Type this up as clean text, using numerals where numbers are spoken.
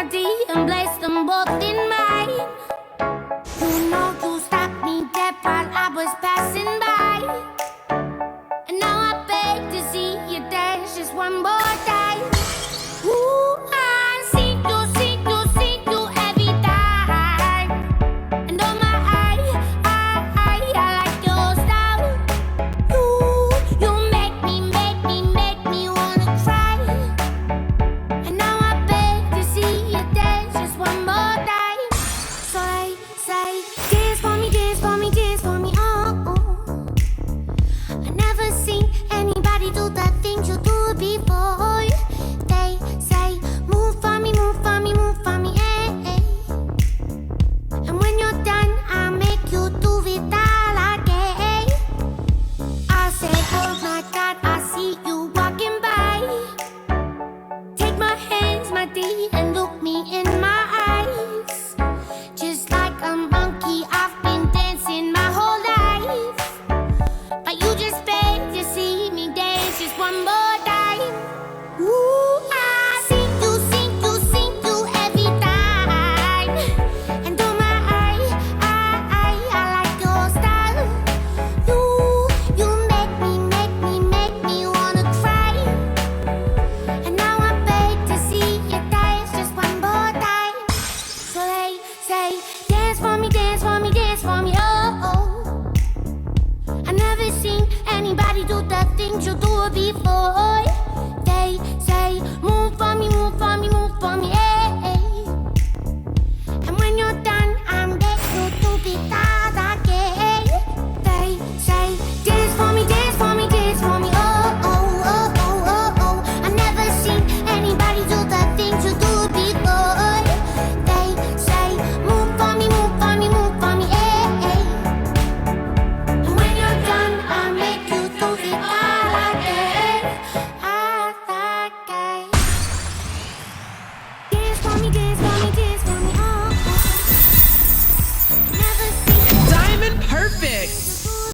body and place them both in mine. You know you stopped me dead while I was passing by, and now I beg to see you dance just one more time. Ooh, I see you every time. And oh my, I like your style. You make me wanna cry. And now I beg to see you dance just one more time. So they say, dance for me, dance for me, dance for me, oh. I never seen anybody do the things you do before. They say, move for me, move for me, move for me, eh. And when you're done, I'll make you do it all again. I say, oh my God, I see you walking by. Take my hands, my D, and look me in my eyes. Just like a monkey, I've been dancing my whole life. But you just beg to see me dance just one more time. Ooh, I see you every time. And oh my, I like your style. You make me wanna cry. And now I beg to see you dance just one more time. So they say, dance for me, dance for me, dance for me, oh. I never seen anybody do the things you do